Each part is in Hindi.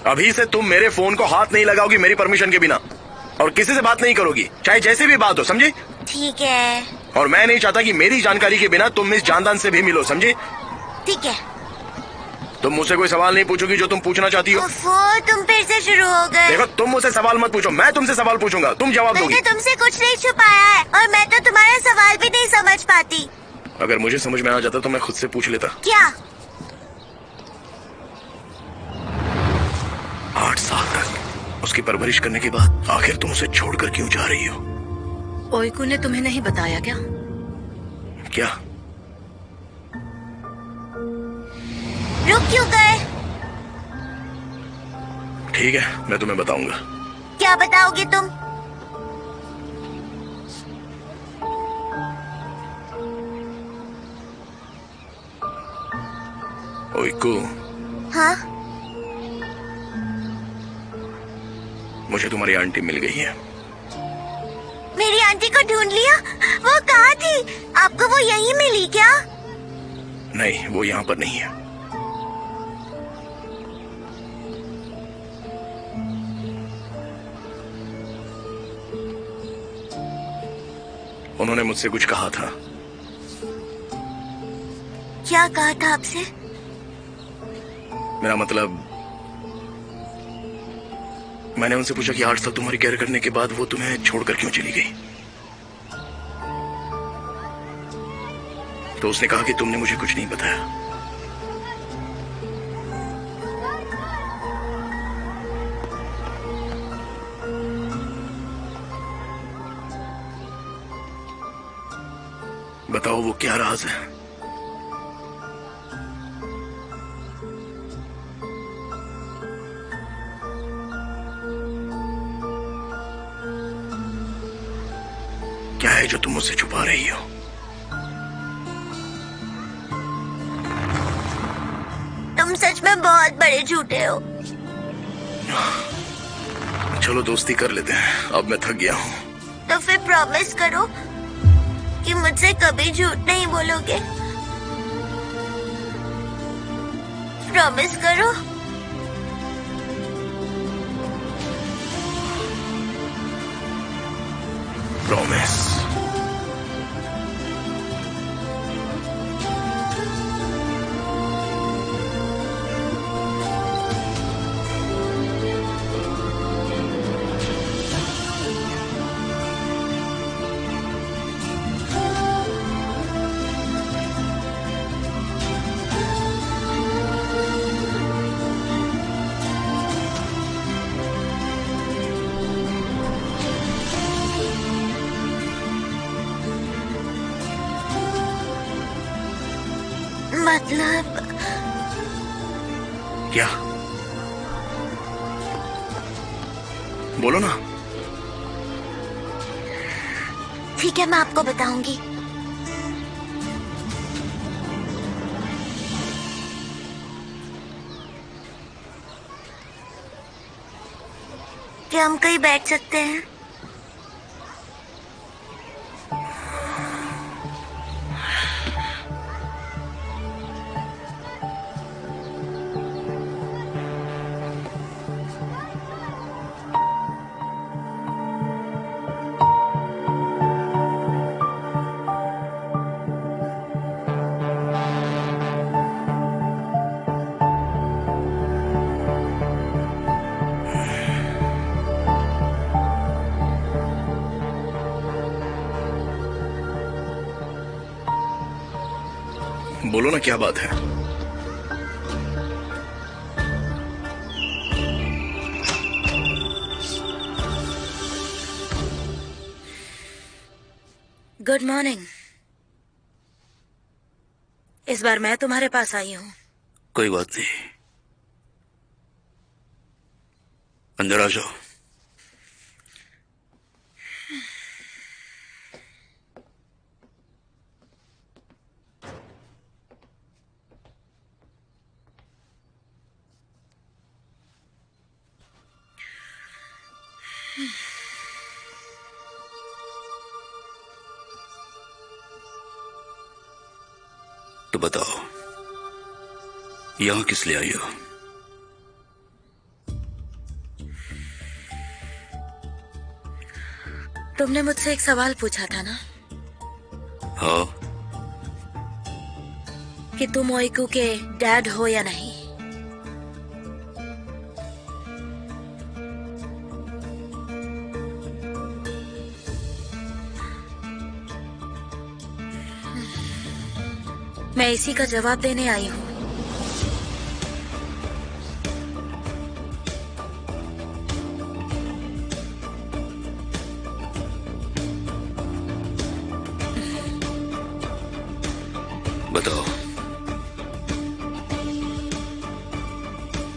अभी से तुम मेरे फोन को हाथ नहीं लगाओगी मेरी परमिशन के बिना, और किसी से बात नहीं करोगी, चाहे जैसी भी बात हो, समझी? ठीक है। और मैं नहीं चाहता कि मेरी जानकारी के बिना तुम मिस जान से भी मिलो, समझी? ठीक है। तुम मुझसे कोई सवाल नहीं पूछोगी जो तुम पूछना चाहती हो। तुम फिर से शुरू हो गए। देखो, तुम मुझसे सवाल मत पूछो, मैं तुमसे सवाल पूछूंगा, तुम जवाब दोगी। मैंने तुमसे कुछ नहीं छुपाया है, और मैं तो तुम्हारा सवाल भी नहीं समझ पाती। अगर मुझे समझ में आ जाता तो मैं खुद से पूछ लेता। क्या? 8 साल तक उसकी परवरिश करने के बाद आखिर तुम उसे छोड़कर क्यों जा रही हो? ओइकू ने तुम्हें नहीं बताया क्या? क्या? रुक क्यों गए? ठीक है, मैं तुम्हें बताऊंगा। क्या बताओगे तुम? ओइकू, हाँ? मुझे तुम्हारी आंटी मिल गई है। मेरी आंटी को ढूंढ लिया? वो कहाँ थी? आपको वो यहीं मिली क्या? नहीं, वो यहाँ पर नहीं है। उन्होंने मुझसे कुछ कहा था। क्या कहा था आपसे? मेरा मतलब, मैंने उनसे पूछा कि 8 साल तुम्हारी केयर करने के बाद वो तुम्हें छोड़कर क्यों चली गई, तो उसने कहा कि तुमने मुझे कुछ नहीं बताया। बताओ वो क्या राज है? क्या है जो तुम मुझसे छुपा रही हो? तुम सच में बहुत बड़े झूठे हो। चलो दोस्ती कर लेते हैं, अब मैं थक गया हूँ। तो फिर प्रॉमिस करो कि मुझसे कभी झूठ नहीं बोलोगे। प्रॉमिस करो। प्रॉमिस। मतलब? क्या? बोलो ना। ठीक है, मैं आपको बताऊंगी। क्या हम कहीं बैठ सकते हैं? बोलो ना, क्या बात है? Good morning. इस बार मैं तुम्हारे पास आई हूँ। कोई बात नहीं, अंदर आ जाओ। तो बताओ, यहां किस लिए आई हो? तुमने मुझसे एक सवाल पूछा था ना हाँ। कि तुम ओइकू के डैड हो या नहीं। मैं इसी का जवाब देने आई हूँ। बताओ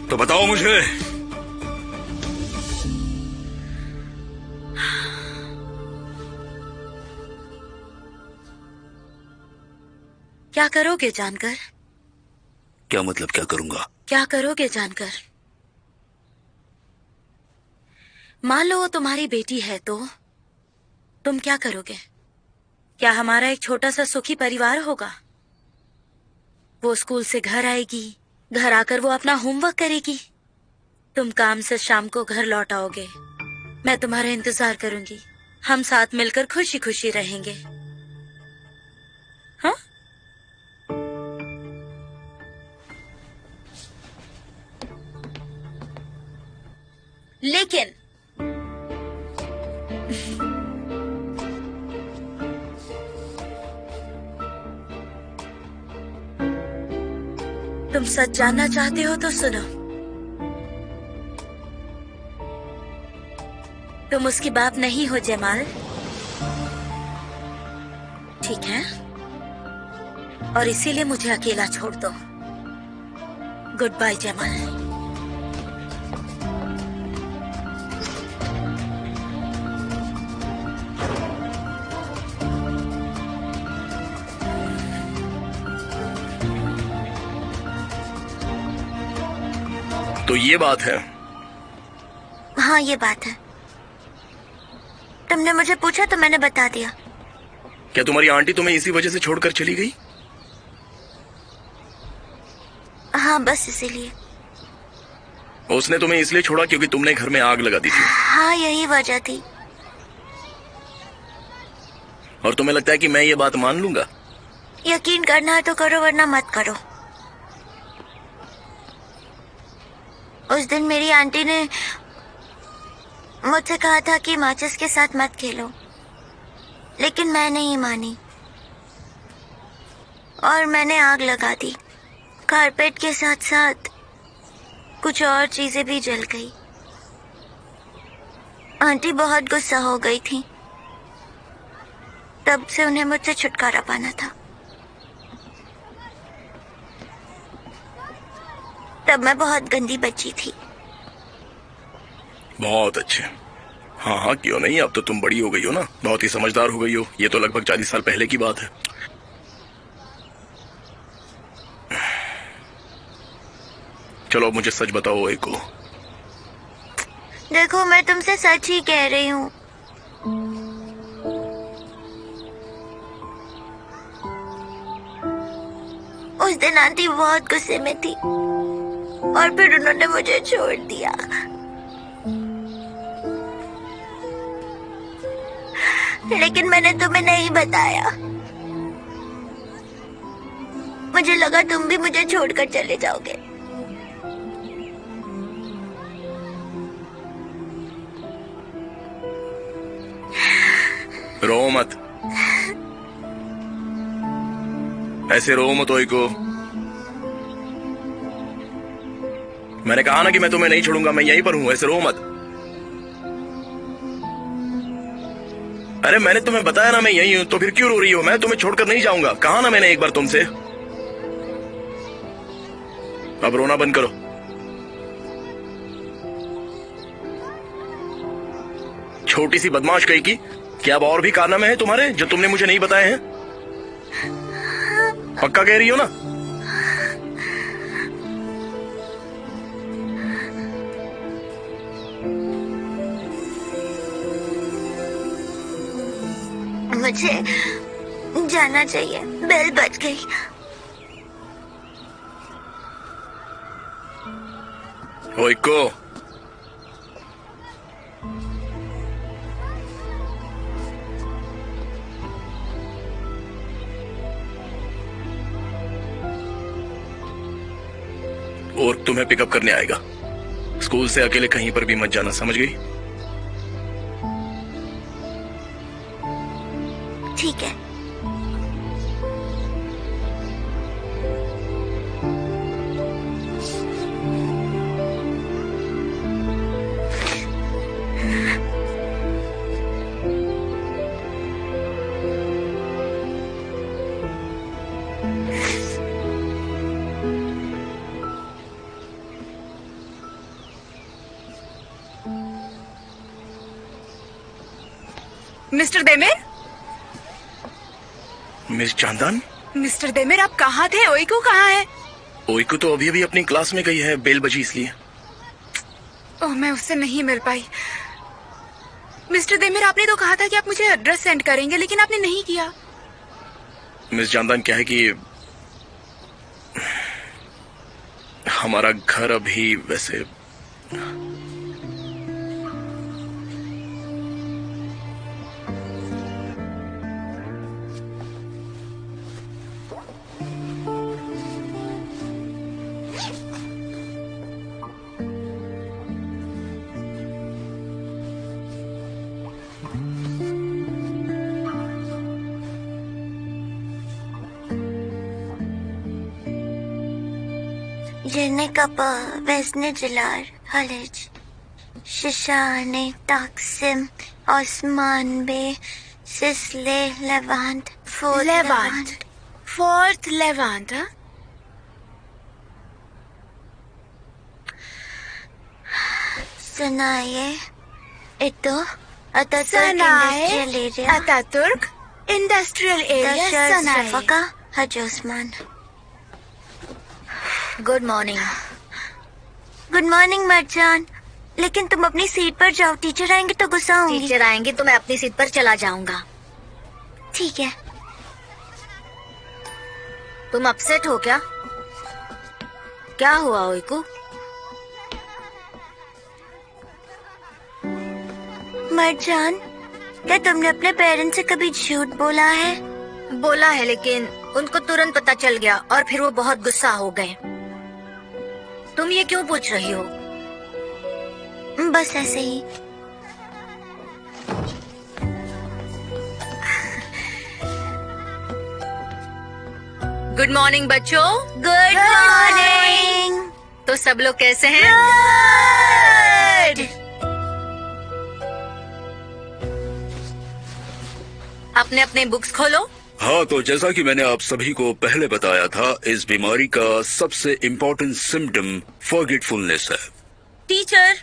तो बताओ मुझे। क्या करोगे जानकर? क्या मतलब क्या करूंगा? क्या करोगे जानकर? मान लो वो तुम्हारी बेटी है तो तुम क्या करोगे? क्या हमारा एक छोटा सा सुखी परिवार होगा? वो स्कूल से घर आएगी, घर आकर वो अपना होमवर्क करेगी, तुम काम से शाम को घर लौट आओगे, मैं तुम्हारा इंतजार करूंगी, हम साथ मिलकर खुशी खुशी रहेंगे। हाँ? लेकिन तुम सच जानना चाहते हो तो सुनो। तुम उसकी बाप नहीं हो जमाल, ठीक है? और इसीलिए मुझे अकेला छोड़ दो। Good bye Jamal. तो ये बात है। हाँ ये बात है। तुमने मुझे पूछा तो मैंने बता दिया। क्या तुम्हारी आंटी तुम्हें इसी वजह से छोड़कर चली गई? हाँ बस इसीलिए। उसने तुम्हें इसलिए छोड़ा क्योंकि तुमने घर में आग लगा दी थी? हाँ यही वजह थी। और तुम्हें लगता है कि मैं ये बात मान लूंगा? यकीन करना है तो करो वरना मत करो। उस दिन मेरी आंटी ने मुझसे कहा था कि माचिस के साथ मत खेलो, लेकिन मैं नहीं मानी और मैंने आग लगा दी। कारपेट के साथ साथ कुछ और चीजें भी जल गई। आंटी बहुत गुस्सा हो गई थी। तब से उन्हें मुझसे छुटकारा पाना था। तब मैं बहुत गंदी बच्ची थी। बहुत अच्छे। हाँ हाँ क्यों नहीं, अब तो तुम बड़ी हो गई हो ना, बहुत ही समझदार हो गई हो। ये तो लगभग 40 साल पहले की बात है। चलो अब मुझे सच बताओ ओइको। देखो मैं तुमसे सच ही कह रही हूँ। उस दिन आंटी बहुत गुस्से में थी और फिर उन्होंने मुझे छोड़ दिया। लेकिन मैंने तुम्हें नहीं बताया। मुझे लगा तुम भी मुझे छोड़कर चले जाओगे। रो मत, ऐसे रो मत ओइको। मैंने कहा ना कि मैं तुम्हें नहीं छोड़ूंगा, मैं यहीं पर हूं, ऐसे रो मत। अरे मैंने तुम्हें बताया ना मैं यहीं हूं, तो फिर क्यों रो रही हो? मैं तुम्हें छोड़कर नहीं जाऊंगा, कहा ना मैंने एक बार तुमसे। अब रोना बंद करो। छोटी सी बदमाश कही की। क्या अब और भी कारनामे हैं तुम्हारे जो तुमने मुझे नहीं बताए हैं? पक्का कह रही हो ना? मुझे जाना चाहिए, बेल बज गई। ओइको और तुम्हें पिकअप करने आएगा। स्कूल से अकेले कहीं पर भी मत जाना, समझ गई? ठीक है। मिस्टर देमेर, मिस चांदन, मिस्टर देमेर, आप कहाँ थे? ओइको कहाँ है? ओइको तो अभी अभी अपनी क्लास में गई है, बेल बजी इसलिए। ओह, मैं उससे नहीं मिल पाई। मिस्टर देमेर, आपने तो कहा था कि आप मुझे एड्रेस सेंड करेंगे, लेकिन आपने नहीं किया। मिस चांदन, क्या है कि हमारा घर अभी वैसे Yeni kapı, Vezneciler, Haliç, Şişhane, Taksim, Osman Bey, Sisli, Levant, Fourth Levant, fourth Levant. हाँ? Sunaye, ito, Atatürk सनाए, Industrial Area, Ataturk industrial area, Dasher सनाए। Safaka, Haji Osman. Good morning. Good morning मर्जान, लेकिन तुम अपनी सीट पर जाओ, टीचर आएंगे तो गुस्सा होंगी। टीचर आएंगे तो मैं अपनी सीट पर चला जाऊंगा। ठीक है। तुम अपसेट हो क्या? क्या हुआ ओइको? मर्जान, क्या तुमने अपने पेरेंट्स से कभी झूठ बोला है? बोला है, लेकिन उनको तुरंत पता चल गया और फिर वो बहुत गुस्सा हो गए। तुम ये क्यों पूछ रही हो? बस ऐसे ही। गुड मॉर्निंग बच्चों। Good morning. तो सब लोग कैसे हैं? अपने अपने बुक्स खोलो। हाँ, तो जैसा कि मैंने आप सभी को पहले बताया था, इस बीमारी का सबसे इम्पोर्टेंट सिम्टम फॉरगेटफुलनेस है। टीचर,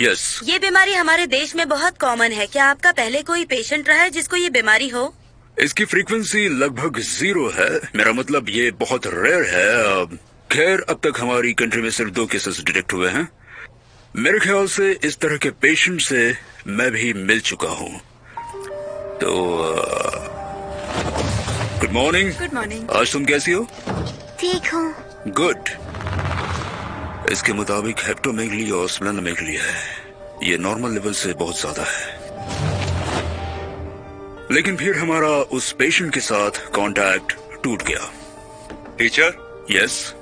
यस, ये बीमारी हमारे देश में बहुत कॉमन है। क्या आपका पहले कोई पेशेंट रहा है जिसको ये बीमारी हो? इसकी फ्रीक्वेंसी लगभग 0 है। मेरा मतलब ये बहुत रेयर है। खैर, अब तक हमारी कंट्री में सिर्फ 2 केसेस डिटेक्ट हुए हैं। मेरे ख्याल से इस तरह के पेशेंट से मैं भी मिल चुका हूँ। तो गुड मॉर्निंग। Good morning. आज तुम कैसी हो? ठीक हूँ। गुड। इसके मुताबिक हेप्टोमेगली और स्प्लेनोमेगली है। ये नॉर्मल लेवल से बहुत ज्यादा है। लेकिन फिर हमारा उस पेशेंट के साथ कांटेक्ट टूट गया। Teacher, yes.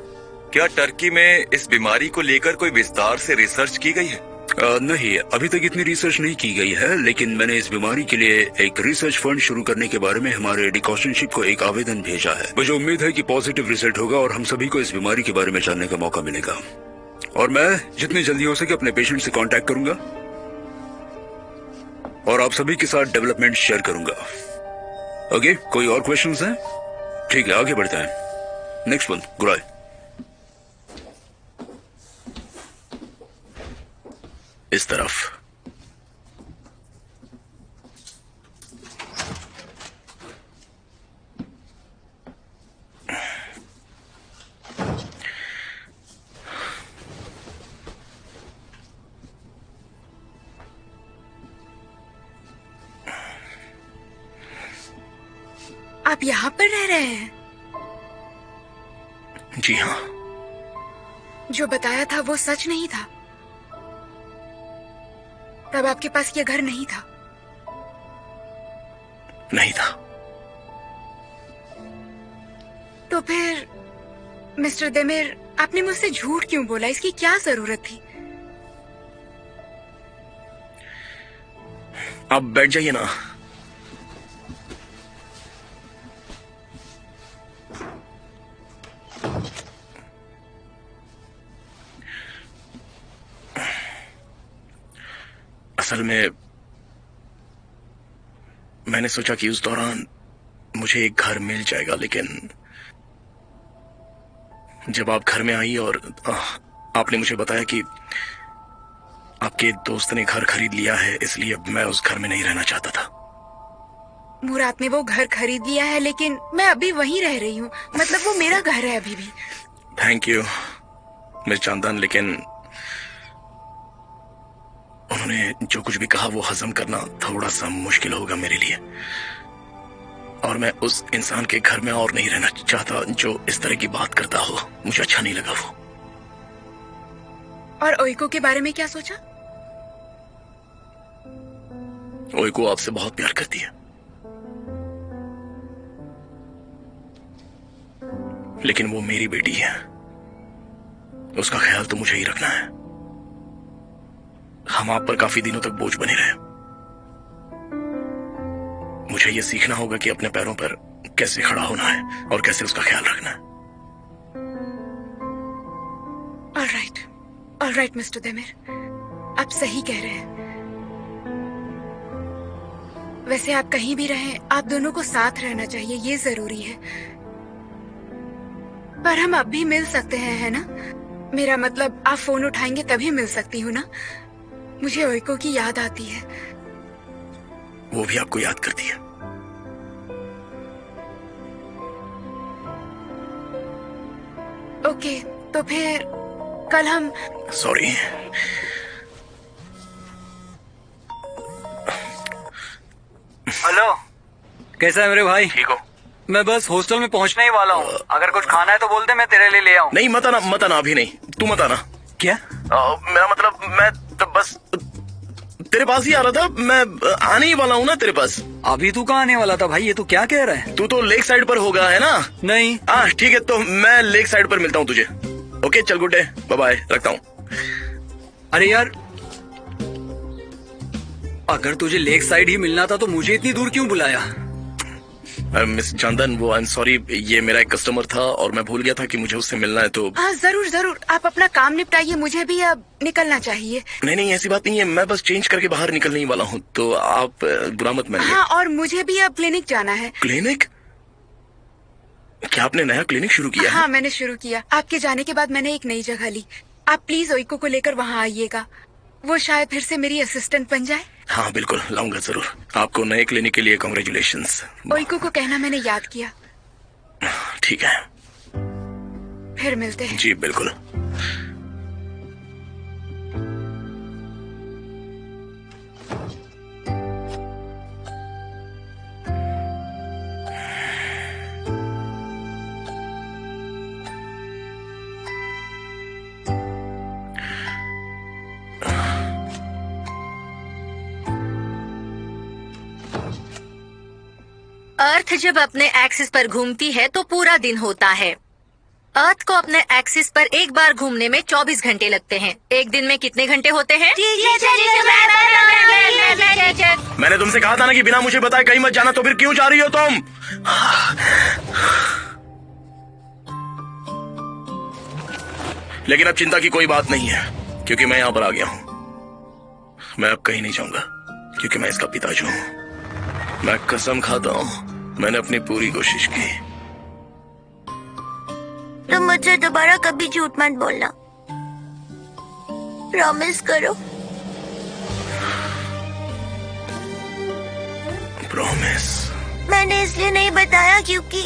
क्या टर्की में इस बीमारी को लेकर कोई विस्तार से रिसर्च की गई है? नहीं, अभी तक इतनी रिसर्च नहीं की गई है, लेकिन मैंने इस बीमारी के लिए एक रिसर्च फंड शुरू करने के बारे में हमारे डिकॉशनशिप को एक आवेदन भेजा है। मुझे उम्मीद है कि पॉजिटिव रिजल्ट होगा और हम सभी को इस बीमारी के बारे में जानने का मौका मिलेगा। और मैं जितनी जल्दी हो सके अपने पेशेंट से कांटेक्ट करूंगा और आप सभी के साथ डेवलपमेंट शेयर करूंगा। ओके, कोई और क्वेश्चंस हैं? ठीक है, आगे बढ़ते हैं। नेक्स्ट वन, गुराय। इस तरफ। आप यहाँ पर रह रहे हैं? जी हाँ। जो बताया था वो सच नहीं था? तब आपके पास ये घर नहीं था? नहीं था। तो फिर मिस्टर देमेर, आपने मुझसे झूठ क्यों बोला? इसकी क्या जरूरत थी? आप बैठ जाइए ना। असल में मैंने सोचा कि उस दौरान मुझे एक घर मिल जाएगा, लेकिन जब आप घर में आई और आपने मुझे बताया कि आपके दोस्त ने घर खरीद लिया है, इसलिए मैं उस घर में नहीं रहना चाहता था। मुराद ने वो घर खरीद लिया है, लेकिन मैं अभी वहीं रह रही हूँ। मतलब वो मेरा घर है अभी भी। थैंक यू मिस चांदन, लेकिन उन्होंने जो कुछ भी कहा वो हजम करना थोड़ा सा मुश्किल होगा मेरे लिए, और मैं उस इंसान के घर में और नहीं रहना चाहता जो इस तरह की बात करता हो। मुझे अच्छा नहीं लगा वो। और ओइको के बारे में क्या सोचा? ओइको आपसे बहुत प्यार करती है, लेकिन वो मेरी बेटी है, उसका ख्याल तो मुझे ही रखना है। हम आप पर काफी दिनों तक बोझ बने रहे। मुझे ये सीखना होगा कि अपने पैरों पर कैसे खड़ा होना है और कैसे उसका ख्याल रखना है। ऑल राइट मिस्टर देमिर, आप सही कह रहे हैं। वैसे आप कहीं भी रहें, आप दोनों को साथ रहना चाहिए, ये जरूरी है। पर हम अब भी मिल सकते हैं, है ना? मेरा मतलब आप फोन उठाएंगे तभी मिल सकती हूँ ना? मुझे ओइको की याद आती है। वो भी आपको याद करती है। ओके, तो फिर कल हम... सॉरी। हेलो, कैसा है मेरे भाई? ठीक हो? मैं बस हॉस्टल में पहुंचने ही वाला हूँ। अगर कुछ खाना है तो बोल दे, मैं तेरे लिए ले आऊँ। नहीं, मत आना अभी नहीं। तू मत आना। क्या? मेरा मतलब मैं तो बस तेरे पास ही आ रहा था। मैं आने ही वाला हूँ ना तेरे पास। अभी तू कहाँ आने वाला था भाई? ये तू क्या कह रहा है? तू तो लेक साइड पर होगा, है ना? नहीं। हाँ ठीक है, तो मैं लेक साइड पर मिलता हूँ तुझे। ओके चल, गुड डे, बाय बाय, रखता हूँ। अरे यार, अगर तुझे लेक साइड ही मिलना था तो मुझे इतनी दूर क्यों बुलाया? मिस चंदन, वो आई एम सॉरी, ये मेरा एक कस्टमर था और मैं भूल गया था कि मुझे उससे मिलना है। तो हाँ जरूर जरूर, आप अपना काम निपटाइए, मुझे भी अब निकलना चाहिए। नहीं, ऐसी बात नहीं है, मैं बस चेंज करके बाहर निकलने ही वाला हूँ, तो आप बुरा मत मानिए। हाँ, और मुझे भी अब क्लिनिक जाना है। क्लिनिक? क्या आपने नया क्लिनिक शुरू किया है? हाँ मैंने शुरू किया। आपके जाने के बाद मैंने एक नई जगह ली। आप प्लीज ओइको को लेकर वहाँ आइएगा, वो शायद फिर से मेरी असिस्टेंट बन जाए। हाँ बिल्कुल, लाऊंगा जरूर। आपको नए क्लिनिक के लिए कॉन्ग्रेचुलेशंस। ओइको को कहना मैंने याद किया। ठीक है, फिर मिलते हैं। जी बिल्कुल। अर्थ जब अपने एक्सिस पर घूमती है तो पूरा दिन होता है। अर्थ को अपने एक्सिस पर एक बार घूमने में 24 घंटे लगते हैं। एक दिन में कितने घंटे होते हैं? मैंने तुमसे कहा था ना कि बिना मुझे बताए कहीं मत जाना, तो फिर क्यों जा रही हो तुम? लेकिन अब चिंता की कोई बात नहीं है, क्योंकि मैं यहाँ पर आ गया हूँ। मैं अब कहीं नहीं जाऊंगा, क्योंकि मैं इसका पिता जो हूँ। मैं कसम खाता हूँ, मैंने अपनी पूरी कोशिश की। तुम मुझसे दोबारा कभी झूठ मत बोलना, प्रॉमिस करो। प्रॉमिस। मैंने इसलिए नहीं बताया क्योंकि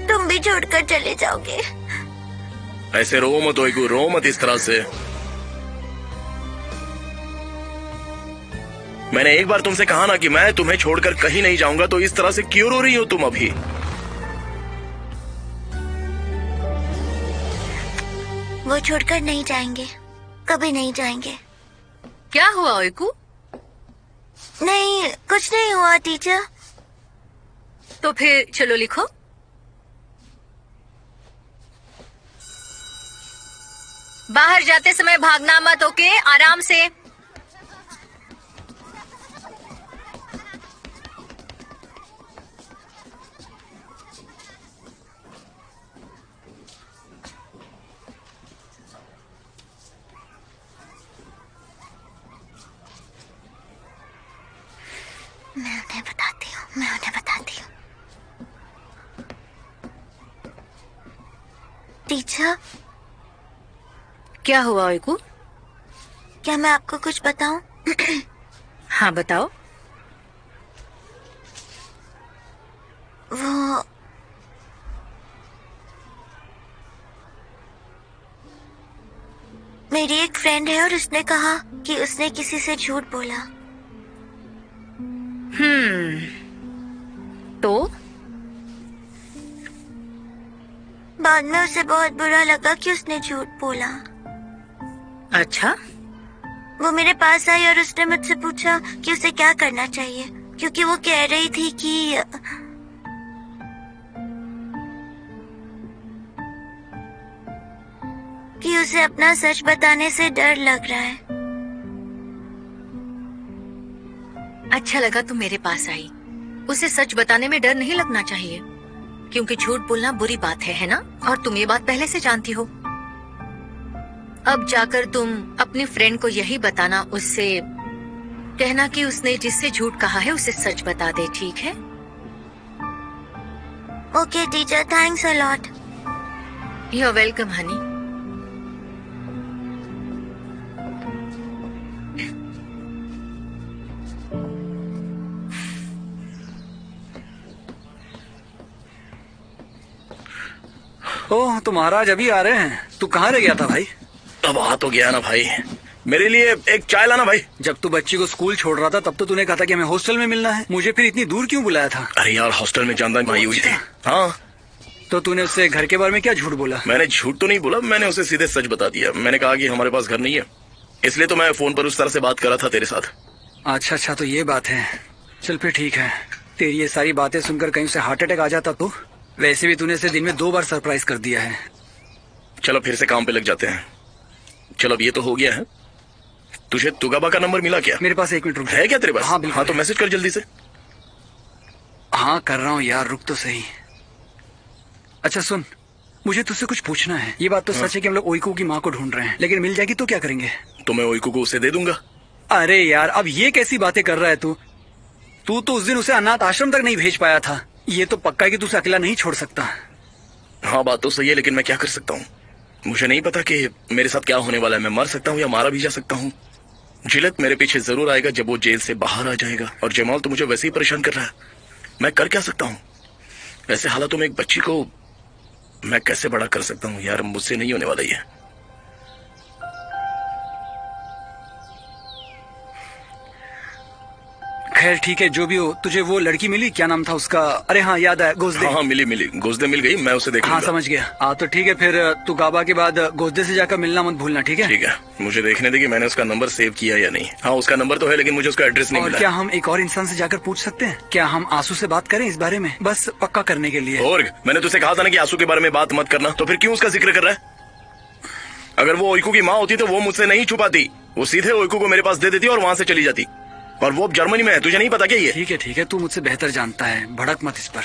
तुम भी छोड़कर चले जाओगे। ऐसे रो मत ओइको, रो मत इस तरह से। मैंने एक बार तुमसे कहा ना कि मैं तुम्हें छोड़कर कहीं नहीं जाऊंगा, तो इस तरह से क्यों रो रही हो तुम अभी? वो छोड़कर नहीं जाएंगे, कभी नहीं जाएंगे। क्या हुआ ओइकू? नहीं, कुछ नहीं हुआ टीचर। तो फिर चलो लिखो। बाहर जाते समय भागना मत, ओके? आराम से। मैं उन्हें बताती हूँ। टीचर, क्या हुआ ओइकू? क्या मैं आपको कुछ बताऊं? हाँ बताओ। वो मेरी एक फ्रेंड है और उसने कहा कि उसने किसी से झूठ बोला। तो बाद में उसे बहुत बुरा लगा कि उसने झूठ बोला। अच्छा, वो मेरे पास आई और उसने मुझसे पूछा कि उसे क्या करना चाहिए, क्योंकि वो कह रही थी कि उसे अपना सच बताने से डर लग रहा है। अच्छा लगा तुम मेरे पास आई। उसे सच बताने में डर नहीं लगना चाहिए, क्योंकि झूठ बोलना बुरी बात है ना? और तुम ये बात पहले से जानती हो। अब जाकर तुम अपनी फ्रेंड को यही बताना, उससे कहना कि उसने जिससे झूठ कहा है उसे सच बता दे, ठीक है? Okay teacher, thanks a lot. You are welcome honey. Oh, तो महाराज अभी आ रहे हैं। तू कहाँ रह गया था भाई? अब आ तो गया ना भाई। मेरे लिए एक चाय लाना भाई। जब तू बच्ची को स्कूल छोड़ रहा था तब तो तूने कहा था कि हमें हॉस्टल में मिलना है। मुझे फिर इतनी दूर क्यों बुलाया था? अरे यार, हॉस्टल में जानदान भाई हुई थी। हाँ, तो तूने उससे घर के बारे में क्या झूठ बोला? मैंने झूठ तो नहीं बोला, मैंने उसे सीधे सच बता दिया। मैंने कहा कि हमारे पास घर नहीं है, इसलिए तो मैं फोन पर उस तरह से बात कर रहा था तेरे साथ। अच्छा, तो ये बात है। चल फिर ठीक है। तेरी ये सारी बातें सुनकर कहीं से हार्ट अटैक आ जाता तो? वैसे भी तूने इसे दिन में 2 बार सरप्राइज कर दिया है। चलो फिर से काम पे लग जाते हैं। चलो अब ये तो हो गया है। तुझे तुगाबा का नंबर मिला क्या? मेरे पास 1 मिनट रुक। है क्या तेरे पास? हाँ बिल्कुल। हाँ तो मैसेज कर जल्दी से। हाँ कर रहा हूँ यार, रुक तो सही। अच्छा सुन, मुझे तुझसे कुछ पूछना है। ये बात तो सच है कि हम लोग ओइको की माँ को ढूंढ रहे हैं, लेकिन मिल जाएगी तो क्या करेंगे? तो मैं ओइको को उसे दे दूंगा। अरे यार, अब ये कैसी बातें कर रहा है तू? तू तो उस दिन उसे अनाथ आश्रम तक नहीं भेज पाया था। ये तो पक्का है कि तू उसे अकेला नहीं छोड़ सकता। हाँ बात तो सही है, लेकिन मैं क्या कर सकता हूँ? मुझे नहीं पता कि मेरे साथ क्या होने वाला है। मैं मर सकता हूँ या मारा भी जा सकता हूँ। जिलत मेरे पीछे जरूर आएगा जब वो जेल से बाहर आ जाएगा, और जमाल तो मुझे वैसे ही परेशान कर रहा है। मैं कर क्या सकता हूँ? ऐसे हालातों में एक बच्ची को मैं कैसे बड़ा कर सकता हूँ? यार मुझसे नहीं होने वाला ये। खैर ठीक है, जो भी हो। तुझे वो लड़की मिली, क्या नाम था उसका? अरे हाँ याद आया, गोजदे। हाँ मिली गोजदे मिल गई, मैं उसे देख हाँ लूंगा। समझ गया। हाँ तो ठीक है, फिर तू गाबा के बाद गोजदे से जाकर मिलना मत भूलना, ठीक है? ठीक है, मुझे देखने दे कि मैंने उसका नंबर सेव किया या नहीं। हाँ उसका नंबर तो है, लेकिन मुझे उसका एड्रेस नहीं और मिला। क्या हम एक और इंसान से जाकर पूछ सकते हैं? क्या हम आंसू से बात करें इस बारे में, बस पक्का करने के लिए? और मैंने तुझसे कहा था ना कि आंसू के बारे में बात मत करना, तो फिर क्यों उसका जिक्र कर रहा है? अगर वो ओइको की माँ होती तो वो मुझसे नहीं छुपाती, वो सीधे ओइको को मेरे पास दे देती और वहां से चली जाती। और वो अब जर्मनी में है, तुझे नहीं पता क्या ये? ठीक है, तू मुझसे बेहतर जानता है, भड़क मत इस पर।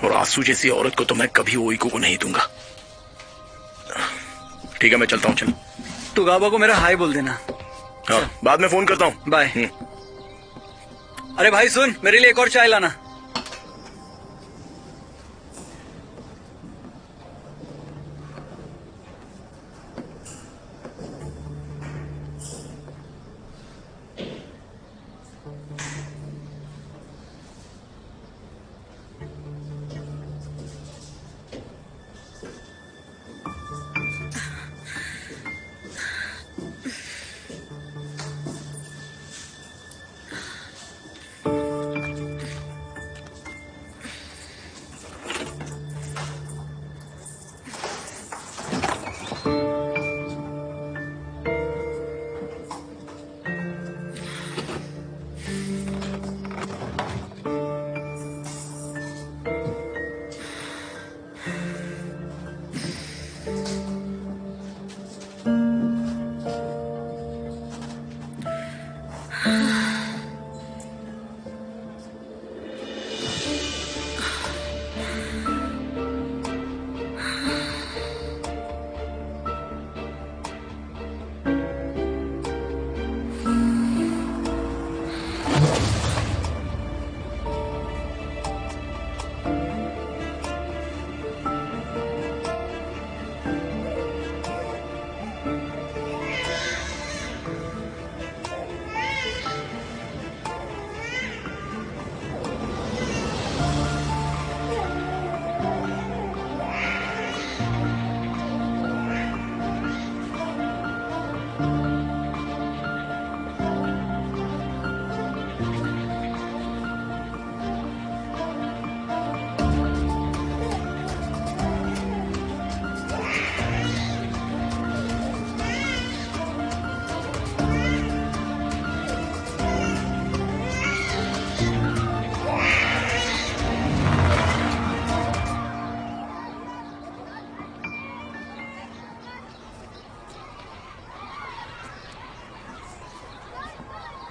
और आंसू जैसी औरत को तो मैं कभी ओइको को नहीं दूंगा। ठीक है, मैं चलता हूँ। चल तू गाबा को मेरा हाय बोल देना। हाँ, बाद में फोन करता हूँ। बाय। अरे भाई सुन, मेरे लिए एक और चाय लाना।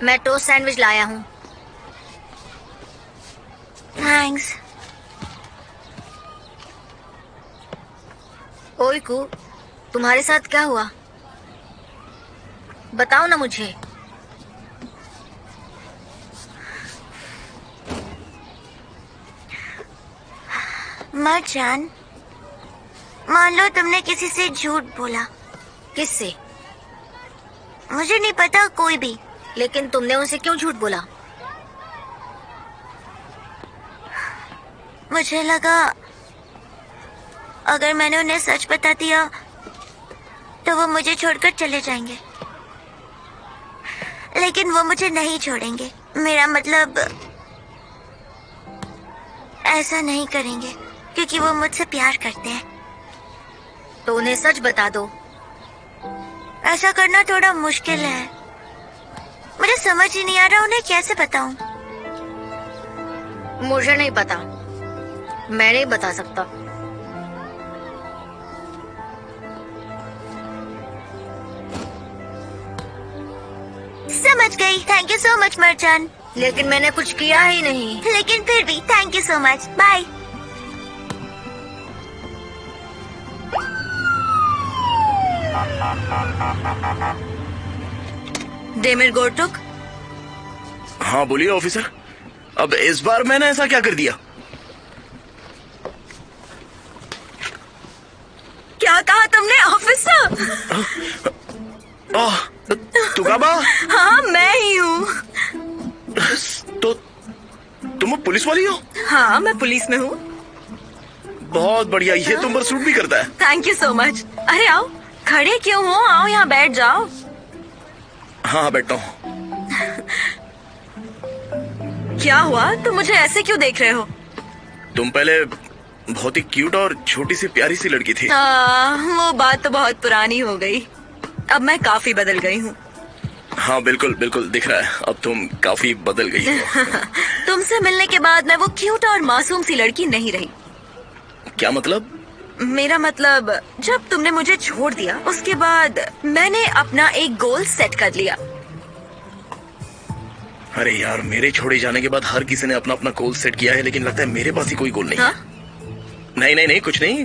मैं टोस्ट सैंडविच लाया हूँ। थैंक्स। ओइकू, तुम्हारे साथ क्या हुआ? बताओ ना मुझे। मर्चान, मान लो तुमने किसी से झूठ बोला। किससे? मुझे नहीं पता, कोई भी। लेकिन तुमने उनसे क्यों झूठ बोला? मुझे लगा अगर मैंने उन्हें सच बता दिया तो वो मुझे छोड़कर चले जाएंगे, लेकिन वो मुझे नहीं छोड़ेंगे। मेरा मतलब ऐसा नहीं करेंगे क्योंकि वो मुझसे प्यार करते हैं। तो उन्हें सच बता दो। ऐसा करना थोड़ा मुश्किल है। मुझे समझ ही नहीं आ रहा उन्हें कैसे बताऊं। मुझे नहीं पता, मैं नहीं बता सकता। समझ गई। थैंक यू सो मच मर्चान। लेकिन मैंने कुछ किया ही नहीं। लेकिन फिर भी thank you so much. Bye. डेमिर गोर्टुक। हाँ बोलिए ऑफिसर। अब इस बार मैंने ऐसा क्या कर दिया? क्या कहा तुमने ऑफिसर? तुगाबा? हाँ मैं ही हूँ। तो तुम पुलिस वाली हो? हाँ मैं पुलिस में हूँ। बहुत बढ़िया, ये तुम पर सूट भी करता है। Thank you so much. अरे आओ, खड़े क्यों हो? आओ यहाँ बैठ जाओ। हाँ बैठता हूँ। क्या हुआ? तुम मुझे ऐसे क्यों देख रहे हो? तुम पहले बहुत ही क्यूट और छोटी सी प्यारी सी लड़की थी। वो बात तो बहुत पुरानी हो गई। अब मैं काफी बदल गई हूँ। हाँ बिल्कुल बिल्कुल दिख रहा है, अब तुम काफी बदल गई हो। तुमसे मिलने के बाद मैं वो क्यूट और मासूम सी लड़की नहीं रही। क्या मतलब? मेरा मतलब, जब तुमने मुझे छोड़ दिया उसके बाद मैंने अपना एक गोल सेट कर लिया। अरे यार, मेरे छोड़े जाने के बाद हर किसी ने अपना अपना गोल सेट किया है, लेकिन लगता है मेरे पास ही कोई गोल नहीं है। हाँ? नहीं नहीं नहीं, कुछ नहीं।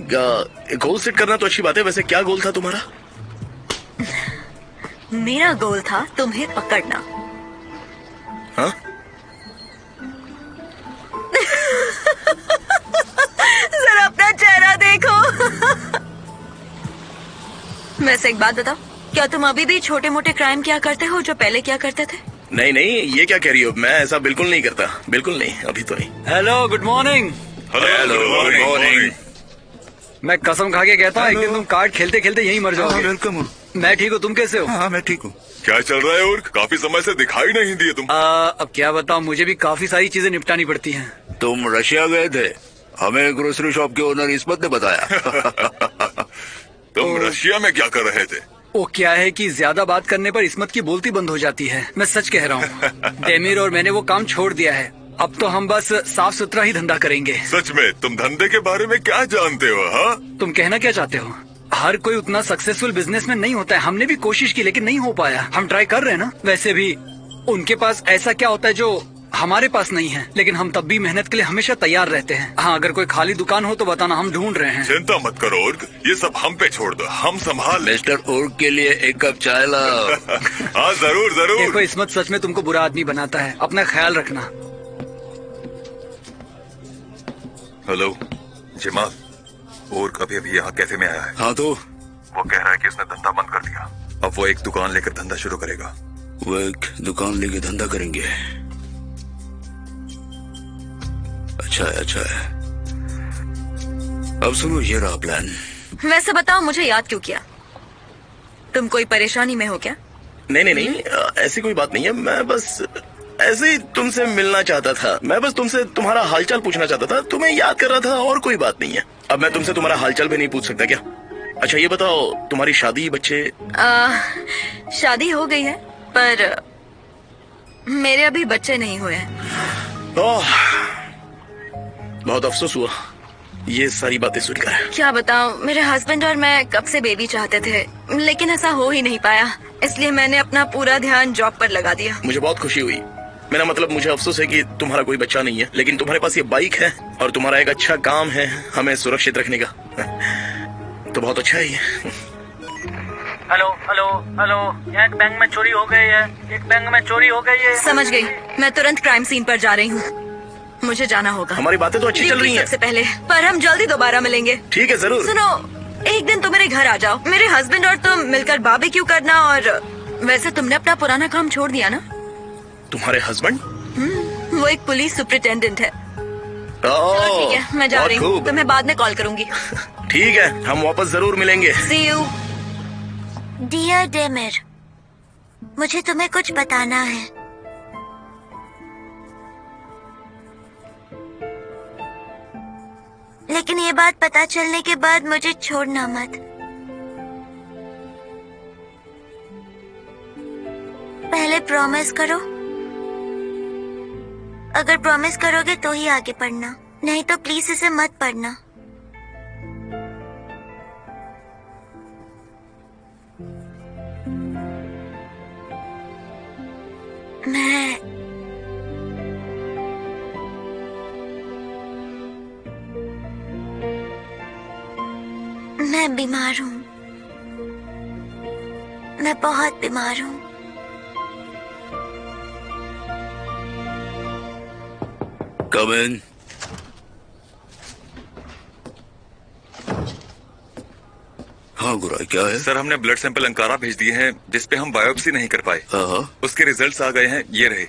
गोल सेट करना तो अच्छी बात है। वैसे क्या गोल था तुम्हारा? मेरा गोल था तुम्हें पकड़ना। हाँ? जरा अपना चेहरा देखो। वैसे एक बात बताओ, क्या तुम अभी भी छोटे मोटे क्राइम किया करते हो जो पहले किया करते थे? नहीं नहीं, ये क्या कह रही हो? मैं ऐसा बिल्कुल नहीं करता, बिल्कुल नहीं, अभी तो नहीं। Hello, good morning. Hello, good morning. मैं कसम खा के कहता हूँ एक दिन तुम कार्ड खेलते खेलते यहीं मर जाओगे। वेलकम। मैं ठीक हूँ, तुम कैसे हो? हाँ मैं ठीक हूँ। क्या चल रहा है? और काफी समय से दिखाई नहीं दिए तुम। अब क्या बताऊँ, मुझे भी काफी सारी चीजें निपटानी पड़ती हैं। तुम रशिया गए थे, हमें ग्रोसरी शॉप के ओनर इस्मत ने बताया। तुम रशिया में क्या कर रहे थे? वो क्या है कि ज्यादा बात करने पर इस्मत की बोलती बंद हो जाती है। मैं सच कह रहा हूँ। डेमिर और मैंने वो काम छोड़ दिया है। अब तो हम बस साफ सुथरा ही धंधा करेंगे। सच में? तुम धंधे के बारे में क्या जानते हो? हाँ, तुम कहना क्या चाहते हो? हर कोई उतना सक्सेसफुल बिजनेसमैन नहीं होता है। हमने भी कोशिश की लेकिन नहीं हो पाया। हम ट्राई कर रहे हैं ना। वैसे भी उनके पास ऐसा क्या होता है जो हमारे पास नहीं है, लेकिन हम तब भी मेहनत के लिए हमेशा तैयार रहते हैं। हाँ, अगर कोई खाली दुकान हो तो बताना, हम ढूंढ रहे हैं। चिंता मत करो ओर्ग, ये सब हम पे छोड़ दो, हम संभाल लें। मिस्टर ओर्ग के लिए एक कप चाय लाओ। हाँ जरूर जरूर। देखो, इस्मत सच में तुमको बुरा आदमी बनाता है। अपना ख्याल रखना। हेलो जमाल, ओर्ग अभी अभी यहाँ कैफे में आया है। हाँ तो वो कह रहा है कि उसने धंधा बंद कर दिया। अब वो एक दुकान लेकर धंधा शुरू करेगा। वो एक दुकान लेके धंधा करेंगे। अच्छा है, अच्छा है। अब सुनो, ये रहा प्लान। वैसे बताओ, मुझे याद क्यों किया? तुम कोई परेशानी में हो क्या? नहीं नहीं नहीं, ऐसी कोई बात नहीं है। मैं बस ऐसे ही तुमसे मिलना चाहता था। मैं बस तुमसे तुम्हारा हालचाल पूछना चाहता था। तुम्हें याद कर रहा था, और कोई बात नहीं है। अब मैं तुमसे तुम्हारा हालचाल भी नहीं पूछ सकता क्या? अच्छा ये बताओ, तुम्हारी शादी, बच्चे? शादी हो गई है, पर मेरे अभी बच्चे नहीं हुए हैं। ओह, बहुत अफसोस हुआ। ये सारी बातें सुनकर। क्या बताऊं, मेरे हस्बैंड और मैं कब से बेबी चाहते थे, लेकिन ऐसा हो ही नहीं पाया, इसलिए मैंने अपना पूरा ध्यान जॉब पर लगा दिया। मुझे बहुत खुशी हुई। मेरा मतलब, मुझे अफसोस है कि तुम्हारा कोई बच्चा नहीं है, लेकिन तुम्हारे पास ये बाइक है और तुम्हारा एक अच्छा काम है हमें सुरक्षित रखने का, तो बहुत अच्छा है ये। हेलो हेलो हेलो, यहाँ एक बैंक में चोरी हो गई है, एक बैंक में चोरी हो गई है। समझ गई, मैं तुरंत क्राइम सीन पर जा रही हूँ, मुझे जाना होगा। हमारी बातें तो अच्छी चल रही हैं। सबसे पहले, पर हम जल्दी दोबारा मिलेंगे। ठीक है, जरूर। सुनो, एक दिन तुम मेरे घर आ जाओ, मेरे हस्बैंड और तुम मिलकर बारबेक्यू करना। और वैसे तुमने अपना पुराना काम छोड़ दिया ना? तुम्हारे हस्बैंड? वो एक पुलिस सुपरिटेंडेंट है। ओह, ठीक है, मैं जा रही हूँ, खूब। तुम्हें बाद में कॉल करूंगी। ठीक है, हम वापस जरूर मिलेंगे। See you। डियर डेमिर, मुझे तुम्हें कुछ बताना है। लेकिन ये बात पता चलने के बाद मुझे छोड़ना मत। पहले प्रॉमिस करो। अगर प्रॉमिस करोगे तो ही आगे पढ़ना, नहीं तो प्लीज इसे मत पढ़ना। मैं बीमार हूँ, मैं बहुत बीमार हूँ। Come in। हाँ गुराई, क्या है? सर, हमने ब्लड सैंपल अंकारा भेज दिए हैं जिस पे हम बायोप्सी नहीं कर पाए। हाँ, उसके रिजल्ट्स आ गए हैं, ये रहे।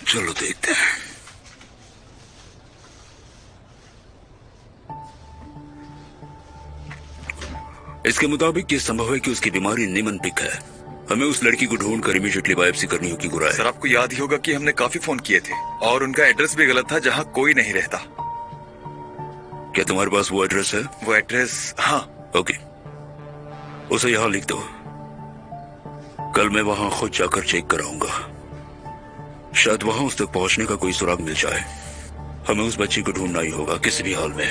चलो देखते हैं। इसके मुताबिक ये संभव है कि उसकी बीमारी निमनपिक है। हमें उस लड़की को ढूंढकर इमीडिएटली बायोप्सी करनी होगी गुराई। सर, आपको याद ही होगा कि हमने काफी फोन किए थे और उनका एड्रेस भी गलत था, जहाँ कोई नहीं रहता। क्या तुम्हारे पास वो एड्रेस है? वो एड्रेस, हाँ। ओके, उसे यहाँ लिख दो। कल मैं वहाँ खुद जाकर चेक कराऊंगा, शायद वहाँ उस तक पहुँचने का कोई सुराग मिल जाए। हमें उस बच्ची को ढूंढना ही होगा किसी भी हाल में।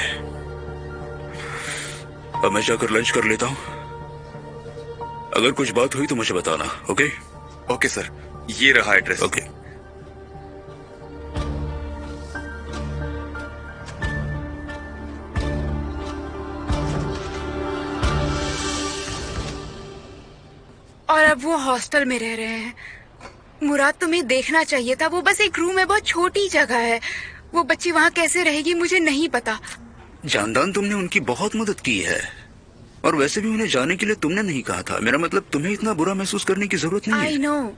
अब मैं जाकर लंच कर लेता हूँ, अगर कुछ बात हुई तो मुझे बताना। ओके? ओके सर, ये रहा एड्रेस। ओके। और अब वो हॉस्टल में रह रहे हैं। मुराद, तुम्हें देखना चाहिए था, वो बस एक रूम है, बहुत छोटी जगह है। वो बच्ची वहाँ कैसे रहेगी मुझे नहीं पता। जानदान, तुमने उनकी बहुत मदद की है, और वैसे भी उन्हें जाने के लिए तुमने नहीं कहा था। मेरा मतलब, तुम्हें इतना बुरा महसूस करने की जरूरत नहीं है।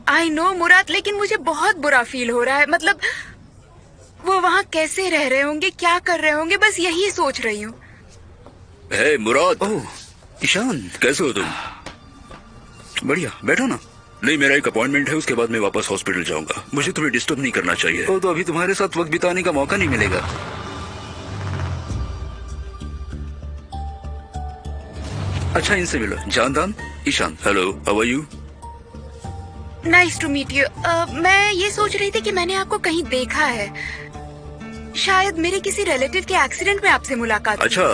आई नो मुराद, लेकिन मुझे बहुत बुरा फील हो रहा है। मतलब वो वहाँ कैसे रह रहे होंगे, क्या कर रहे होंगे, बस यही सोच रही हूँ। हे मुराद। ओह ईशान, कैसे हो तुम? बढ़िया, बैठो ना। नहीं, मेरा एक अपॉइंटमेंट है, उसके बाद मैं वापस हॉस्पिटल जाऊंगा। मुझे तुम्हें डिस्टर्ब नहीं करना चाहिए। तो अभी तुम्हारे साथ वक्त बिताने का मौका नहीं मिलेगा। अच्छा, इनसे मिलो। जानदान, Ishan. Hello, how are you? Nice to meet you. मैं ये सोच रही थी कि मैंने आपको कहीं देखा है, शायद मेरे किसी रिलेटिव के एक्सीडेंट में आपसे मुलाकात। अच्छा,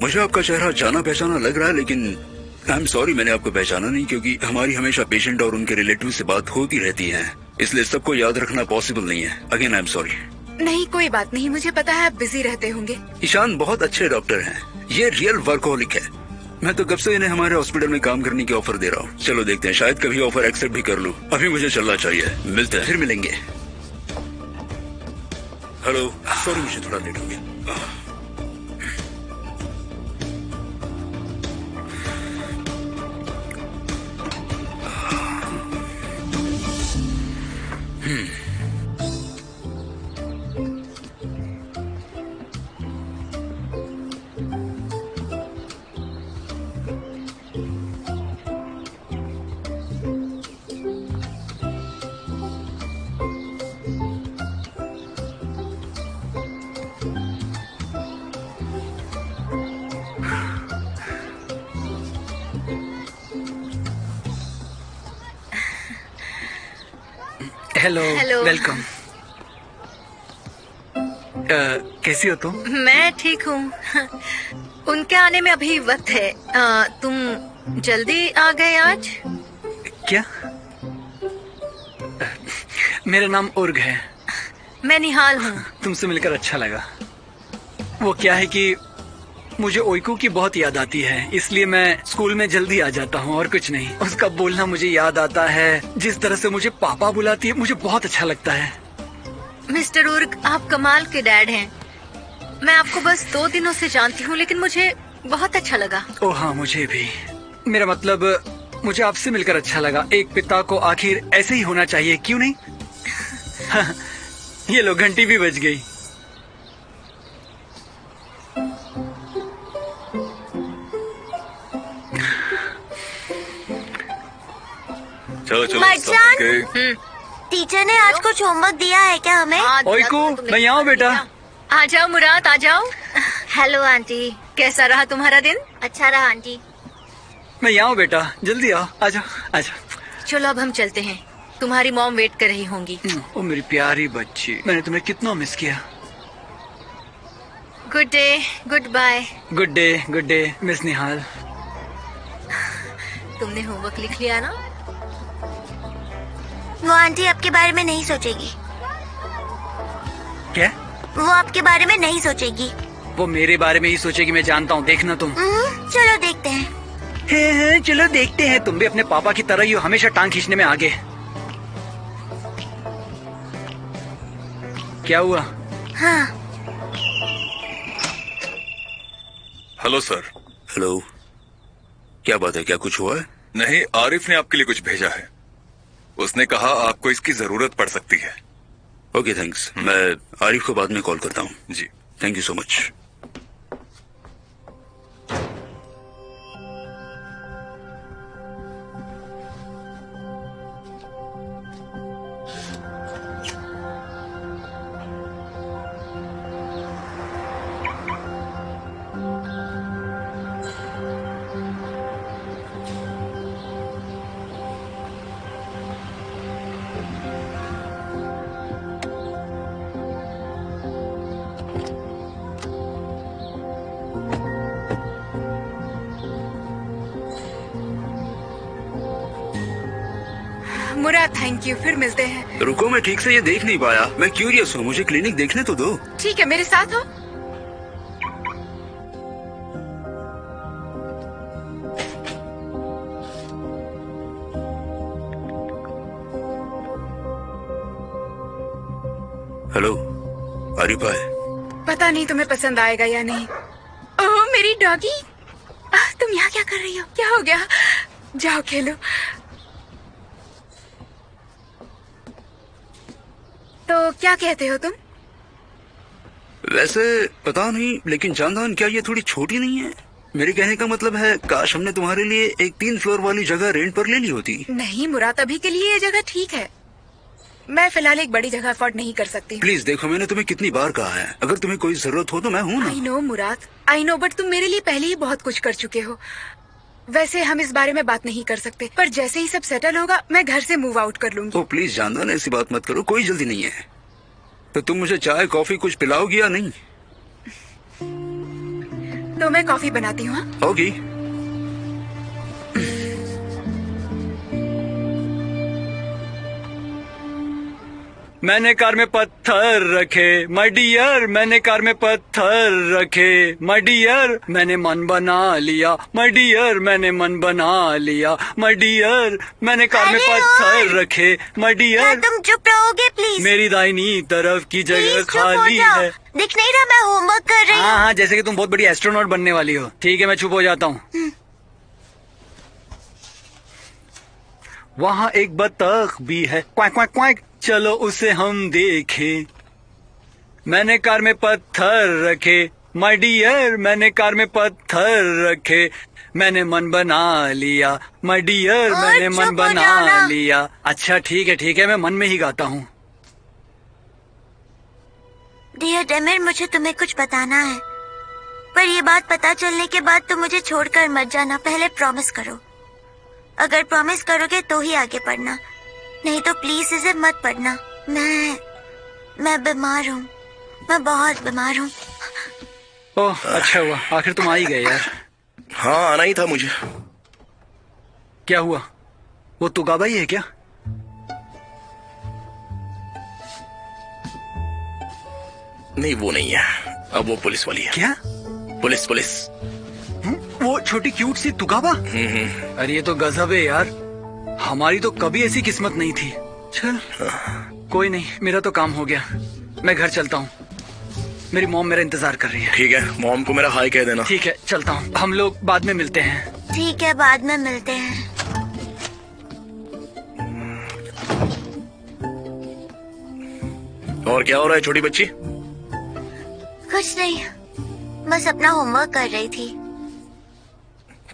मुझे आपका चेहरा जाना पहचाना लग रहा है, लेकिन आई एम सॉरी, मैंने आपको पहचाना नहीं, क्योंकि हमारी हमेशा पेशेंट और उनके रिलेटिव से बात होती रहती है, इसलिए सबको याद रखना पॉसिबल नहीं है। Again I am sorry. नहीं, कोई बात नहीं, मुझे पता है आप बिजी रहते होंगे। ईशान बहुत अच्छे डॉक्टर हैं, ये रियल वर्कहोलिक है। मैं तो कब से इन्हें हमारे हॉस्पिटल में काम करने की ऑफर दे रहा हूँ। चलो देखते हैं, शायद कभी ऑफर एक्सेप्ट भी कर लूँ। अभी मुझे चलना चाहिए, मिलते हैं, फिर मिलेंगे। हेलो, सॉरी मुझे थोड़ा लेट हो गया। Hello, hello. वेलकम। कैसी हो तुम? मैं ठीक हूँ। उनके आने में अभी वक्त है। तुम जल्दी आ गए आज? क्या? मेरा नाम उर्ग है। मैं निहाल हूँ। तुमसे मिलकर अच्छा लगा। वो क्या है कि मुझे ओइकू की बहुत याद आती है, इसलिए मैं स्कूल में जल्दी आ जाता हूँ और कुछ नहीं। उसका बोलना मुझे याद आता है, जिस तरह से मुझे पापा बुलाती है मुझे बहुत अच्छा लगता है। मिस्टर उर्ग, आप कमाल के डैड हैं। मैं आपको बस 2 दिनों से जानती हूँ, लेकिन मुझे बहुत अच्छा लगा। ओह हाँ, मुझे भी। मेरा मतलब मुझे आपसे मिलकर अच्छा लगा। एक पिता को आखिर ऐसे ही होना चाहिए, क्यों नहीं? ये लो, घंटी भी बज गई। चलो चलो मर्जान! के टीचर ने आज कुछ होमवर्क दिया है क्या हमें? ओइकू, मैं यहाँ हूँ बेटा। आ जाओ मुराद, आ जाओ। Hello aunty. कैसा रहा तुम्हारा दिन? अच्छा रहा आंटी। मैं यहाँ हूँ बेटा, जल्दी आओ, आजा आजा। चलो अब हम चलते हैं, तुम्हारी मॉम वेट कर रही होंगी। ओ मेरी प्यारी बच्ची, मैंने तुम्हें कितना मिस किया। Good day, good bye. Good day miss Nihal. तुमने होमवर्क लिख लिया ना? वो आंटी आपके बारे में नहीं सोचेगी। क्या? वो आपके बारे में नहीं सोचेगी। वो मेरे बारे में ही सोचेगी, मैं जानता हूँ, देखना तुम। चलो देखते हैं। चलो देखते हैं। तुम भी अपने पापा की तरह ही हो, हमेशा टांग खींचने में आगे। क्या हुआ? हाँ। Hello sir. हेलो, क्या बात है? क्या कुछ हुआ है? नहीं, आरिफ ने आपके लिए कुछ भेजा है। उसने कहा आपको इसकी जरूरत पड़ सकती है। ओके थैंक्स, मैं आरिफ को बाद में कॉल करता हूँ। जी thank you so much. Murad, thank you, फिर मिलते हैं। रुको, मैं ठीक से ये देख नहीं पाया। मैं क्यूरियस हूँ, मुझे क्लिनिक देखने तो दो। ठीक है, मेरे साथ हो। हेलो, आरिफ है? पता नहीं तुम्हें पसंद आएगा या नहीं। ओह मेरी डॉगी, तुम यहाँ क्या कर रही हो? क्या हो गया? जाओ खेलो। तो क्या कहते हो तुम? वैसे पता नहीं, लेकिन जानदान क्या ये थोड़ी छोटी नहीं है? मेरे कहने का मतलब है, काश हमने तुम्हारे लिए एक 3 फ्लोर वाली जगह रेंट पर ले ली होती। नहीं मुराद, अभी के लिए ये जगह ठीक है। मैं फिलहाल एक बड़ी जगह अफोर्ड नहीं कर सकती। प्लीज देखो, मैंने तुम्हें कितनी बार कहा है, अगर तुम्हें कोई जरूरत हो तो मैं हूँ ना। I know Murad, I know, but तुम मेरे लिए पहले ही बहुत कुछ कर चुके हो। वैसे हम इस बारे में बात नहीं कर सकते, पर जैसे ही सब सेटल होगा मैं घर से मूव आउट कर लूंगी। ओ प्लीज जानदान, ऐसी बात मत करो, कोई जल्दी नहीं है। तो तुम मुझे चाय कॉफी कुछ पिलाओगी या नहीं? तो मैं कॉफी बनाती हूँ। होगी। मैंने कार में पत्थर रखे माय डियर, मैंने कार में पत्थर रखे माय डियर, मैंने मन बना लिया माय डियर, मैंने मन बना लिया माय डियर, मैंने कार में अरे पत्थर और? रखे माय क्या डियर, तुम चुप रहोगे प्लीज? मेरी दाहिनी तरफ की जगह प्लीज चुप हो खाली जाओ। है। दिख नहीं रहा मैं होमवर्क कर रही हाँ हूँ। हाँ, जैसे कि तुम बहुत बड़ी एस्ट्रोनॉट बनने वाली हो। ठीक है, मैं चुप हो जाता हूँ। वहाँ एक बतख भी है, क्वैक क्वैक क्वैक, चलो उसे हम देखें। मैंने कार में पत्थर रखे माय डियर, मैंने कार में पत्थर रखे, मैंने मन बना लिया माय डियर, और मैंने चुप मन हो जाओ बना ना। लिया। अच्छा ठीक है, मैं मन में ही गाता हूँ। डियर डेमिर, मुझे तुम्हें कुछ बताना है, पर ये बात पता चलने के बाद तुम मुझे छोड़कर मत जाना। पहले प्रॉमिस करो। अगर प्रॉमिस करोगे तो ही आगे पढ़ना, नहीं तो प्लीज इसे मत पढ़ना। मैं बीमार हूँ। मैं बहुत बीमार हूँ। ओह अच्छा हुआ, आखिर तुम आ ही गए यार। हाँ, आना ही था मुझे। क्या हुआ? वो तुगाबा ही है क्या? नहीं, वो नहीं है। अब वो पुलिस वाली है। क्या? Police police. वो छोटी क्यूट सी तुगाबा? अरे ये तो गजब है यार, हमारी तो कभी ऐसी किस्मत नहीं थी। चल कोई नहीं, मेरा तो काम हो गया, मैं घर चलता हूँ। मेरी मॉम मेरा इंतजार कर रही है। ठीक है, मॉम को मेरा हाय कह देना। ठीक है, चलता हूँ, हम लोग बाद में मिलते हैं। ठीक है, बाद में मिलते हैं। और क्या हो रहा है छोटी बच्ची? कुछ नहीं, बस अपना होमवर्क कर रही थी।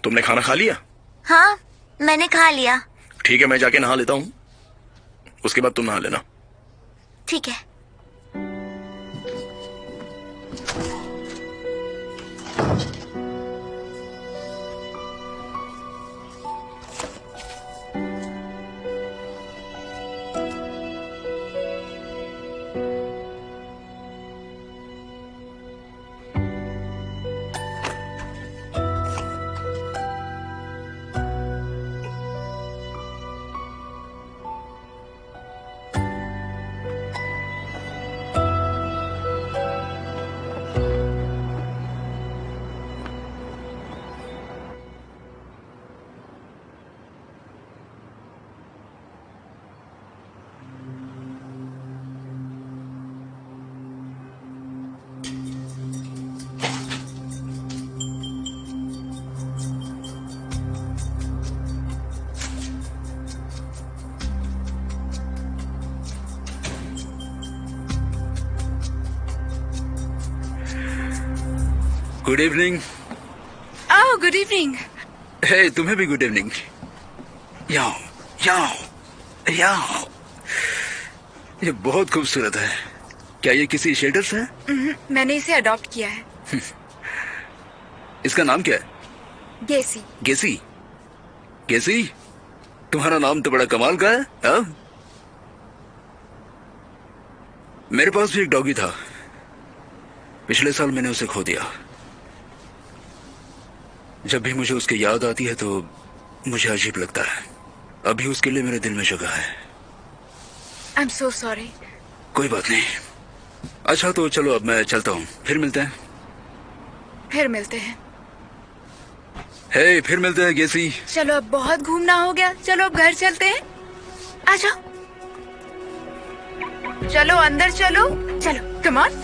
तुमने खाना खा लिया? हाँ, मैंने खा लिया। ठीक है, मैं जाके नहा लेता हूँ, उसके बाद तुम नहा लेना। ठीक है। Good evening. Oh good evening. Hey, तुम्हें भी गुड इवनिंग। याओ याओ याओ, ये बहुत खूबसूरत है। क्या ये किसी शेल्टर से है? मैंने इसे अडॉप्ट किया है। इसका नाम क्या है? गेसी। गेसी? गेसी, तुम्हारा नाम तो बड़ा कमाल का है। हा? मेरे पास भी एक डॉगी था, पिछले साल मैंने उसे खो दिया। जब भी मुझे उसकी याद आती है तो मुझे अजीब लगता है। अभी उसके लिए मेरे दिल में जगह है। I am so sorry. कोई बात नहीं। अच्छा तो चलो, अब मैं चलता हूँ, फिर मिलते हैं। फिर मिलते हैं। हे, फिर मिलते हैं गेसी। चलो अब बहुत घूमना हो गया, चलो अब घर चलते हैं। आ जाओ, चलो अंदर चलो, चलो come on.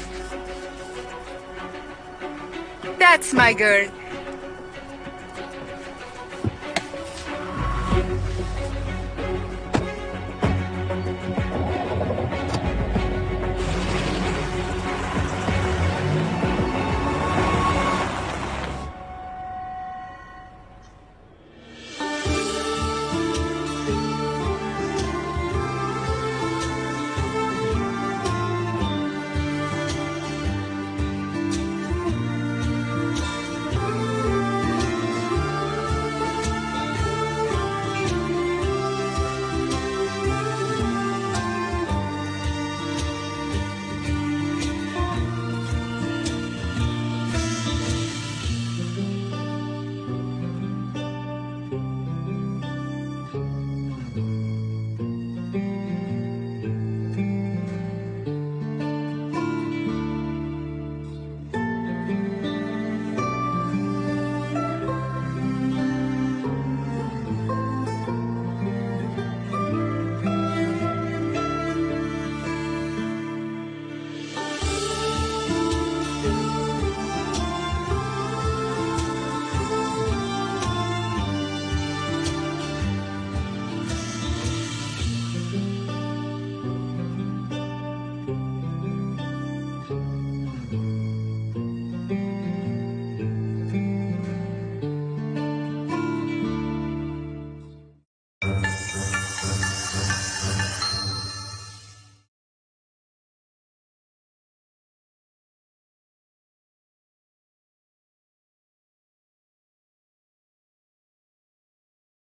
That's my girl.